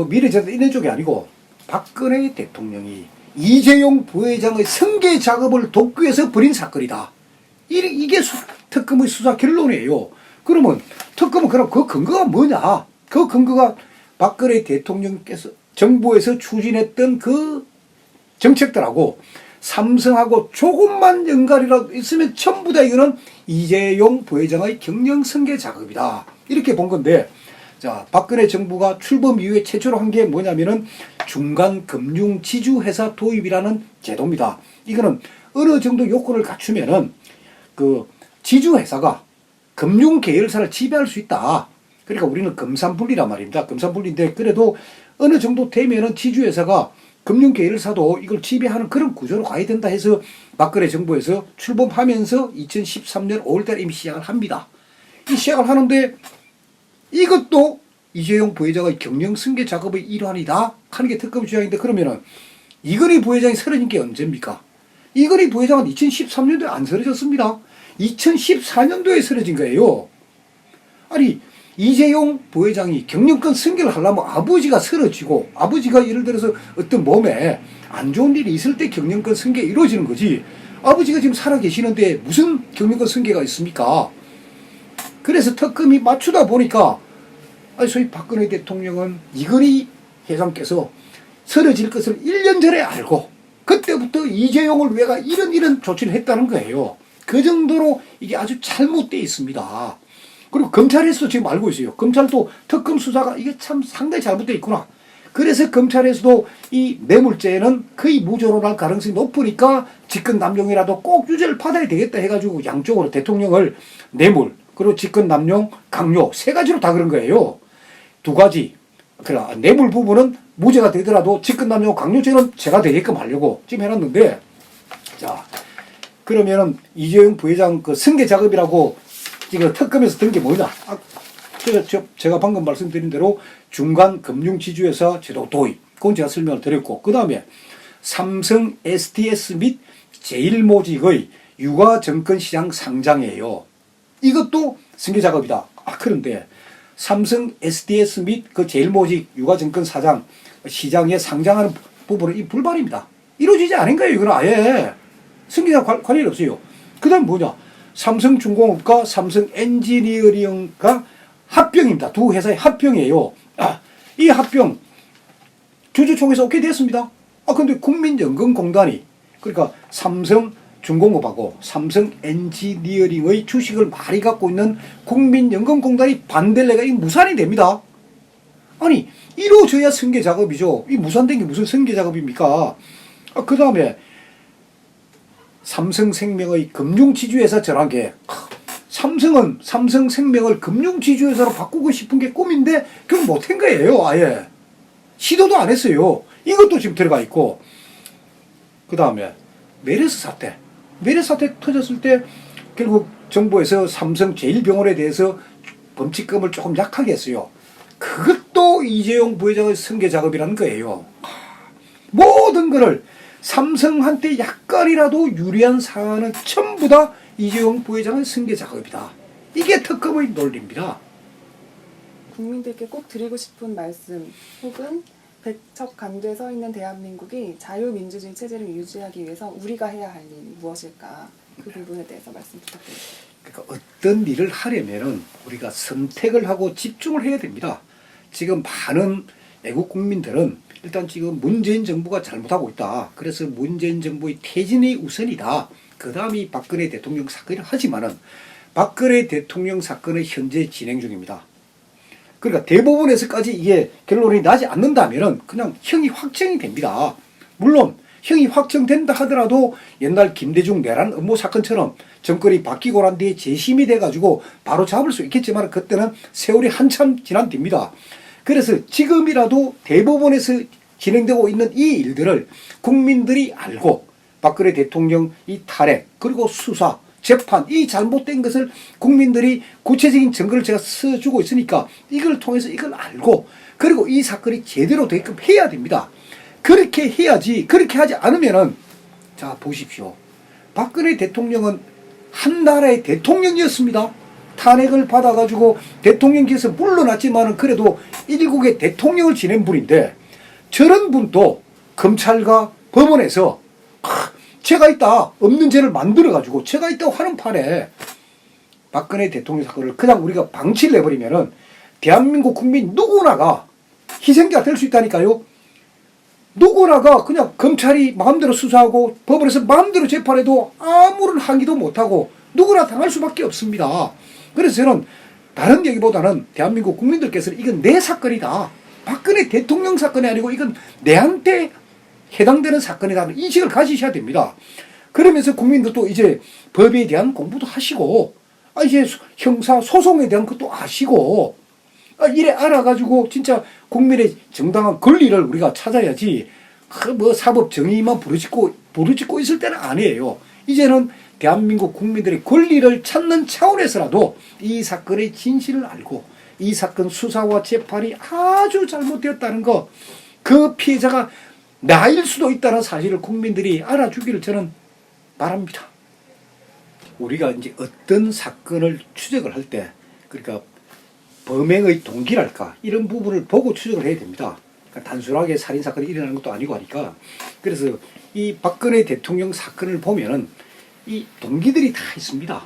미래재단 이런 쪽이 아니고 박근혜 대통령이 이재용 부회장의 승계 작업을 돕기 위해서 벌인 사건이다. 이게 특검의 수사 결론이에요. 그러면 특검은 그럼 그 근거가 뭐냐? 그 근거가 박근혜 대통령께서 정부에서 추진했던 그 정책들하고 삼성하고 조금만 연관이라도 있으면 전부 다 이거는 이재용 부회장의 경영 승계 작업이다. 이렇게 본 건데, 자, 박근혜 정부가 출범 이후에 최초로 한 게 뭐냐면은 중간 금융 지주회사 도입이라는 제도입니다. 이거는 어느 정도 요건을 갖추면은 그 지주회사가 금융 계열사를 지배할 수 있다. 그러니까 우리는 금산분리란 말입니다. 금산분리인데 그래도 어느 정도 되면은 지주회사가 금융 계열사도 이걸 지배하는 그런 구조로 가야 된다 해서 박근혜 정부에서 출범하면서 2013년 5월달에 이미 시작을 합니다. 이 시작을 하는데 이것도 이재용 부회장의 경영 승계 작업의 일환이다 하는 게 특검 주장인데 그러면은 이건희 부회장이 쓰러진 게 언제입니까? 이건희 부회장은 2013년도에 안 쓰러졌습니다. 2014년도에 쓰러진 거예요. 아니 이재용 부회장이 경영권 승계를 하려면 아버지가 쓰러지고 아버지가 예를 들어서 어떤 몸에 안 좋은 일이 있을 때 경영권 승계가 이루어지는 거지 아버지가 지금 살아계시는데 무슨 경영권 승계가 있습니까? 그래서 특검이 맞추다 보니까 소위 박근혜 대통령은 이건희 회장께서 쓰러질 것을 1년 전에 알고 그때부터 이재용을 위해가 이런 조치를 했다는 거예요. 그 정도로 이게 아주 잘못되어 있습니다. 그리고 검찰에서도 지금 알고 있어요. 검찰도 특검 수사가 이게 참 상당히 잘못되어 있구나. 그래서 검찰에서도 이 뇌물죄는 거의 무죄로 날 가능성이 높으니까 직권남용이라도 꼭 유죄를 받아야 되겠다 해가지고 양쪽으로 대통령을 뇌물 그리고 직권남용 강요 세 가지로 다 그런 거예요. 두 가지. 그러나 뇌물 부분은 무죄가 되더라도 직권남용 강요죄는 죄가 되게끔 하려고 지금 해놨는데 자 그러면은 이재용 부회장 그 승계 작업이라고 지금 특검에서 든 게 뭐냐? 제가 방금 말씀드린 대로 중간 금융지주회사 제도 도입. 그건 제가 설명을 드렸고, 그 다음에 삼성 SDS 및 제일모직의 유가증권시장 상장이에요. 이것도 승계 작업이다. 그런데 삼성 SDS 및 그 제일모직 유가증권 사장 시장에 상장하는 부분은 이 불발입니다. 이루어지지 않은 거예요. 이건 아예 승계자 관련이 없어요. 그 다음 뭐냐? 삼성중공업과 삼성엔지니어링과 합병입니다. 두 회사의 합병이에요. 이 합병 주주총회에서 오케이 됐습니다. 근데 국민연금공단이 그러니까 삼성중공업하고 삼성엔지니어링의 주식을 많이 갖고 있는 국민연금공단이 반대를 내가 이 무산이 됩니다. 아니 이루어져야 승계 작업이죠. 이 무산된 게 무슨 승계 작업입니까? 그 다음에 삼성생명의 금융지주회사 전환계획. 삼성은 삼성생명을 금융지주회사로 바꾸고 싶은 게 꿈인데 그건 못한 거예요. 아예 시도도 안 했어요. 이것도 지금 들어가 있고 그 다음에 메르스 사태 터졌을 때 결국 정부에서 삼성제일병원에 대해서 범칙금을 조금 약하게 했어요. 그것도 이재용 부회장의 승계 작업이라는 거예요. 모든 거를 삼성한테 약간이라도 유리한 사안은 전부 다 이재용 부회장의 승계 작업이다. 이게 특검의 논리입니다. 국민들께 꼭 드리고 싶은 말씀 혹은 백척간두에 서 있는 대한민국이 자유민주주의 체제를 유지하기 위해서 우리가 해야 할 일이 무엇일까? 그 부분에 대해서 말씀 부탁드립니다. 그러니까 어떤 일을 하려면은 우리가 선택을 하고 집중을 해야 됩니다. 지금 많은 애국 국민들은 일단 지금 문재인 정부가 잘못하고 있다. 그래서 문재인 정부의 퇴진이 우선이다. 그 다음이 박근혜 대통령 사건이라 하지만은 박근혜 대통령 사건은 현재 진행 중입니다. 그러니까 대법원에서까지 이게 결론이 나지 않는다면 그냥 형이 확정이 됩니다. 물론 형이 확정된다 하더라도 옛날 김대중 내란 음모 사건처럼 정권이 바뀌고 난 뒤에 재심이 돼가지고 바로 잡을 수 있겠지만 그때는 세월이 한참 지난 뒤입니다. 그래서 지금이라도 대법원에서 진행되고 있는 이 일들을 국민들이 알고 박근혜 대통령 이 탈핵 그리고 수사 재판 이 잘못된 것을 국민들이 구체적인 증거를 제가 써주고 있으니까 이걸 통해서 이걸 알고 그리고 이 사건이 제대로 되게끔 해야 됩니다. 그렇게 해야지. 그렇게 하지 않으면은 자 보십시오. 박근혜 대통령은 한 나라의 대통령이었습니다. 탄핵을 받아가지고 대통령께서 물러났지만은 그래도 일국의 대통령을 지낸 분인데 저런 분도 검찰과 법원에서 죄가 있다 없는 죄를 만들어가지고 죄가 있다고 하는 판에 박근혜 대통령 사건을 그냥 우리가 방치를 해버리면은 대한민국 국민 누구나가 희생자가 될 수 있다니까요. 누구나가 그냥 검찰이 마음대로 수사하고 법원에서 마음대로 재판해도 아무런 항의도 못하고 누구나 당할 수밖에 없습니다. 그래서 저는 다른 얘기보다는 대한민국 국민들께서는 이건 내 사건이다. 박근혜 대통령 사건이 아니고 이건 내한테 해당되는 사건이라는 인식을 가지셔야 됩니다. 그러면서 국민들도 이제 법에 대한 공부도 하시고 이제 형사 소송에 대한 것도 아시고 이래 알아가지고 진짜 국민의 정당한 권리를 우리가 찾아야지 뭐 사법 정의만 부르짖고 있을 때는 아니에요. 이제는 대한민국 국민들의 권리를 찾는 차원에서라도 이 사건의 진실을 알고 이 사건 수사와 재판이 아주 잘못되었다는 거 그 피해자가 나일 수도 있다는 사실을 국민들이 알아주기를 저는 바랍니다. 우리가 이제 어떤 사건을 추적을 할 때 그러니까 범행의 동기랄까 이런 부분을 보고 추적을 해야 됩니다. 그러니까 단순하게 살인사건이 일어나는 것도 아니고 하니까 그래서 이 박근혜 대통령 사건을 보면은 이 동기들이 다 있습니다.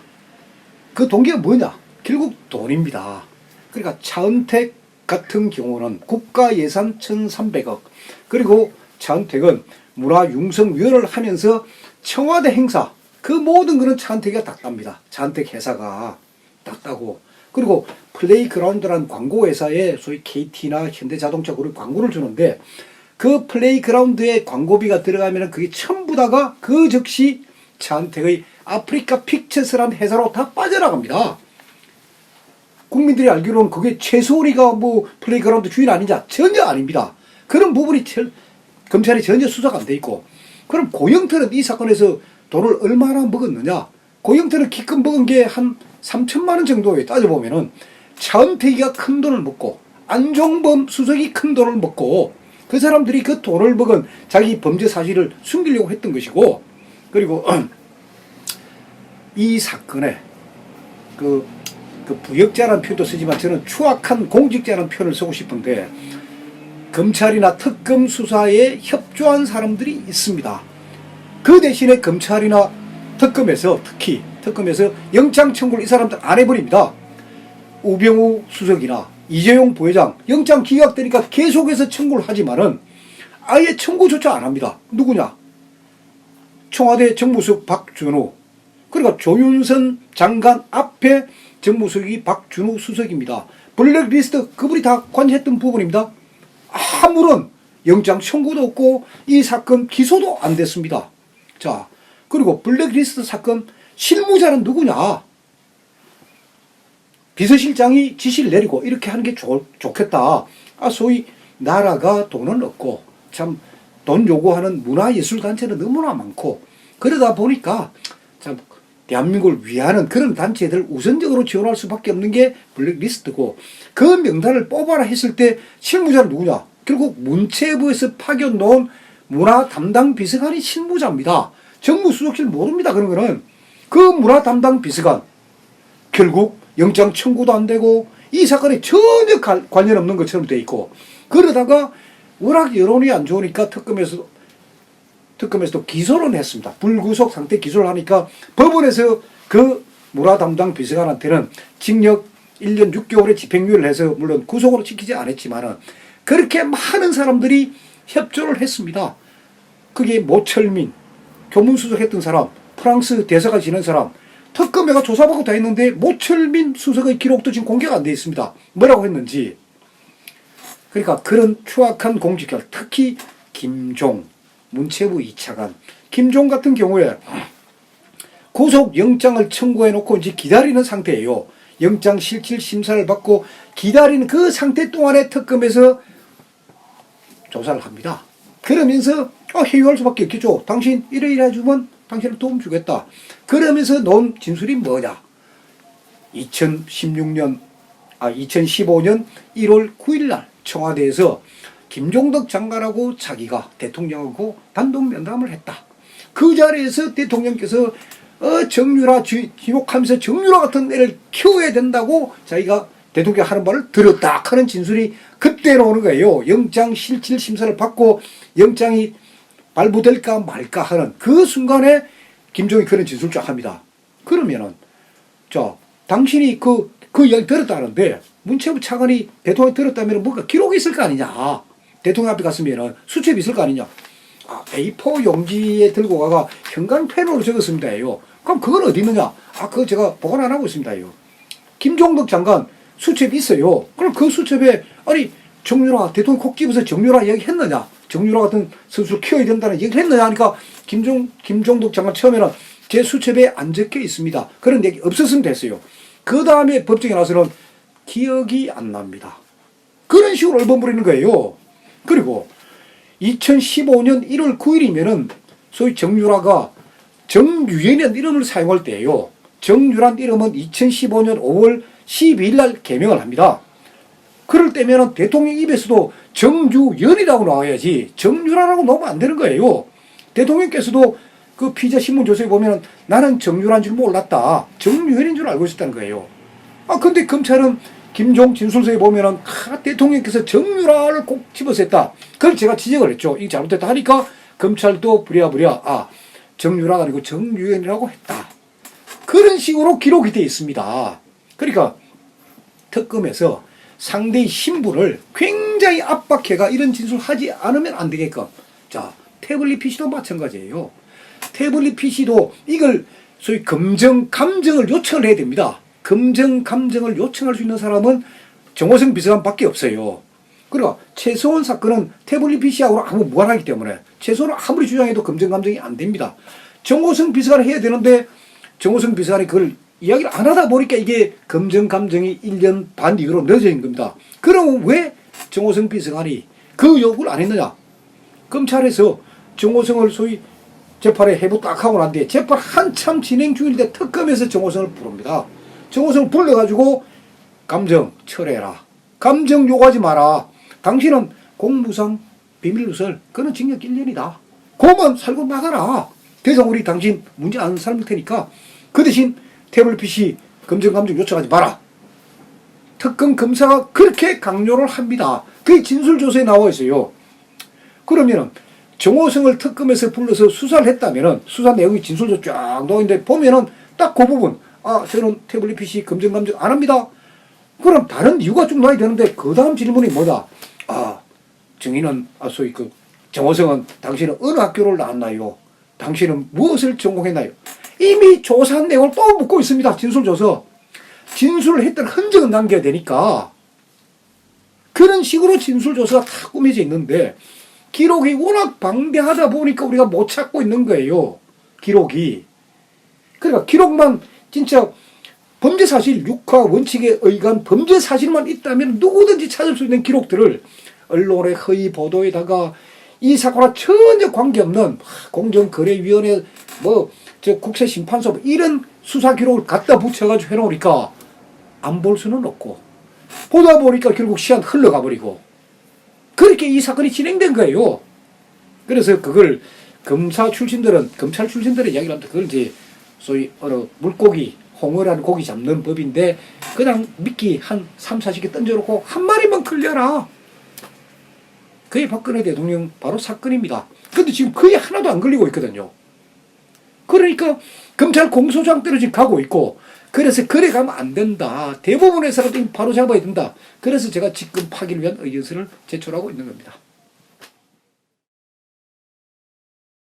그 동기가 뭐냐? 결국 돈입니다. 그러니까 차은택 같은 경우는 국가 예산 1,300억 그리고 차은택은 문화융성위원을 하면서 청와대 행사 그 모든 거는 차은택이가 땄답니다. 차은택 회사가 땄다고. 그리고 플레이그라운드라는 광고회사에 소위 KT나 현대자동차 그룹 광고를 주는데 그 플레이그라운드에 광고비가 들어가면 그게 전부 다가 그 즉시 차은택의 아프리카 픽처스라는 회사로 다 빠져나갑니다. 국민들이 알기로는 그게 최소리가 뭐 플레이그라운드 주인 아니냐? 전혀 아닙니다. 그런 부분이 검찰이 전혀 수사가 안 돼 있고 그럼 고영태는 이 사건에서 돈을 얼마나 먹었느냐? 고영태는 기껏 먹은 게 한 3천만 원 정도에 따져보면은 차은택이가 큰 돈을 먹고 안종범 수석이 큰 돈을 먹고 그 사람들이 그 돈을 먹은 자기 범죄 사실을 숨기려고 했던 것이고 그리고 이 사건에 그 부역자라는 표현도 쓰지만 저는 추악한 공직자라는 표현을 쓰고 싶은데 검찰이나 특검 수사에 협조한 사람들이 있습니다. 그 대신에 검찰이나 특검에서 특히 특검에서 영장 청구를 이 사람들 안 해버립니다. 우병우 수석이나 이재용 부회장 영장 기각되니까 계속해서 청구를 하지만은 아예 청구조차 안 합니다. 누구냐? 청와대 정무수석 박준우 그러니까 조윤선 장관 앞에 정무수석이 박준우 수석입니다. 블랙리스트 그분이 다 관여했던 부분입니다. 아무런 영장 청구도 없고 이 사건 기소도 안 됐습니다. 자 그리고 블랙리스트 사건 실무자는 누구냐? 비서실장이 지시를 내리고 이렇게 하는 게 좋겠다. 소위 나라가 돈은 없고 참 돈 요구하는 문화예술단체는 너무나 많고 그러다 보니까 참 대한민국을 위하는 그런 단체들 우선적으로 지원할 수밖에 없는 게 블랙리스트고 그 명단을 뽑아라 했을 때 실무자는 누구냐? 결국 문체부에서 파견 놓은 문화 담당 비서관이 실무자입니다. 정무수석실 모릅니다. 그런 거는 그 문화 담당 비서관 결국 영장 청구도 안 되고 이 사건에 전혀 관련 없는 것처럼 돼 있고 그러다가 워낙 여론이 안 좋으니까 특검에서도 기소를 했습니다. 불구속 상태 기소를 하니까 법원에서 그 문화 담당 비서관한테는 징역 1년 6개월의 집행유예를 해서 물론 구속으로 지키지 않았지만은 그렇게 많은 사람들이 협조를 했습니다. 그게 모철민 교문수석 했던 사람 프랑스 대사가 지낸 사람 특검회가 조사받고 다 했는데 모철민 수석의 기록도 지금 공개가 안 돼 있습니다. 뭐라고 했는지. 그러니까 그런 추악한 공직결, 특히 김종, 문체부 2차관, 김종 같은 경우에 구속영장을 청구해놓고 이제 기다리는 상태예요. 영장 실질 심사를 받고 기다리는 그 상태 동안에 특검에서 조사를 합니다. 그러면서 회유할 수밖에 없겠죠. 당신 이래 해주면 당신을 도움 주겠다. 그러면서 놓은 진술이 뭐냐. 2015년 1월 9일 날 청와대에서 김종덕 장관하고 자기가 대통령하고 단독 면담을 했다. 그 자리에서 대통령께서 정유라 지목하면서 정유라 같은 애를 키워야 된다고 자기가 대통령 하는 말을 들었다 하는 진술이 그때 나오는 거예요. 영장 실질 심사를 받고 영장이 발부될까 말까 하는 그 순간에 김종이 그런 진술을 쫙 합니다. 그러면은 자 당신이 그 이야기 들었다는데 문체부 차관이 대통령이 들었다면 뭔가 기록이 있을 거 아니냐. 대통령 앞에 갔으면 수첩이 있을 거 아니냐. A4 용지에 들고 가가 현관펜으로 적었습니다. 그럼 그건 어디 있느냐? 그거 제가 보관 안 하고 있습니다. 김종덕 장관 수첩이 있어요. 그럼 그 수첩에 아니 정유라 대통령 콕 집어서 정유라 이야기 했느냐? 정유라 같은 선수를 키워야 된다는 얘기를 했느냐 하니까 김종덕 장관 처음에는 제 수첩에 안 적혀 있습니다. 그런 얘기 없었으면 됐어요. 그 다음에 법정에 나서는 기억이 안 납니다. 그런 식으로 얼버무리는 거예요. 그리고 2015년 1월 9일이면은 소위 정유라가 정유연이라는 이름을 사용할 때예요. 정유란 이름은 2015년 5월 12일 날 개명을 합니다. 그럴 때면은 대통령 입에서도 정유연이라고 나와야지 정유라라고 나오면 안 되는 거예요. 대통령께서도 그 피의자 신문 조서에 보면은 나는 정유라인 줄 몰랐다. 정유연인 줄 알고 있었다는 거예요. 근데 검찰은 김종 진술서에 보면은 대통령께서 정유라를 꼭 집어서 했다. 그걸 제가 지적을 했죠. 이게 잘못됐다 하니까 검찰도 부랴부랴 정유라가 아니고 정유연이라고 했다. 그런 식으로 기록이 되어 있습니다. 그러니까 특검에서 상대의 신분을 굉장히 압박해가 이런 진술을 하지 않으면 안 되게끔. 자, 태블릿 PC도 마찬가지예요. 태블릿 PC도 이걸 소위 감정을 요청을 해야 됩니다. 감정을 요청할 수 있는 사람은 정호성 비서관밖에 없어요. 그러니까 최소원 사건은 태블릿 PC하고 아무 무관하기 때문에 최소원은 아무리 주장해도 감정이 안 됩니다. 정호성 비서관을 해야 되는데 정호성 비서관이 그걸 이야기를 안 하다 보니까 이게 감정이 1년 반 이후로 늦어진 겁니다. 그럼 왜 정호성 비서관이 그 요구를 안 했느냐? 검찰에서 정호성을 소위 재판에 해부 딱 하고 난 뒤에 재판 한참 진행 중인데 특검에서 정호성을 부릅니다. 정호성을 불러가지고 감정 철회해라. 감정 요구하지 마라. 당신은 공무상 비밀누설 그는 징역 1년이다. 그만 살고 나가라. 더 이상 우리 당신 문제 안 삼을 테니까 그 대신 태블릿 PC 감정 요청하지 마라. 특검 검사가 그렇게 강요를 합니다. 그게 진술조서에 나와 있어요. 그러면은 정호성을 특검에서 불러서 수사를 했다면은 수사 내용이 진술조 쫙 나와 있는데 보면은 딱 그 부분 저는 태블릿 PC 감정 안 합니다. 그럼 다른 이유가 좀 나야 되는데 그 다음 질문이 뭐다? 정의는 소위 그 정호성은 당신은 어느 학교를 나왔나요? 당신은 무엇을 전공했나요? 이미 조사한 내용을 또 묻고 있습니다. 진술조서. 진술을 했던 흔적은 남겨야 되니까 그런 식으로 진술조서가 다 꾸며져 있는데 기록이 워낙 방대하다 보니까 우리가 못 찾고 있는 거예요. 기록이. 그러니까 기록만 진짜 범죄사실 6화 원칙에 의한 범죄사실만 있다면 누구든지 찾을 수 있는 기록들을 언론의 허위 보도에다가 이 사건과 전혀 관계없는 공정거래위원회 국세심판소 이런 수사 기록을 갖다 붙여가지고 해놓으니까 안 볼 수는 없고 보다 보니까 결국 시간 흘러가 버리고 그렇게 이 사건이 진행된 거예요. 그래서 그걸 검찰 출신들의 이야기를 합니다. 그걸 이제 소위 물고기 홍어라는 고기 잡는 법인데 그냥 미끼 한 3, 40개 던져놓고 한 마리만 걸려라. 그게 박근혜 대통령 바로 사건입니다. 근데 지금 거의 하나도 안 걸리고 있거든요. 그러니까 검찰 공소장대로 지금 가고 있고 그래서 그래 가면 안 된다. 대부분의 사람들이 바로 잡아야 된다. 그래서 제가 직권 파기를 위한 의견서를 제출하고 있는 겁니다.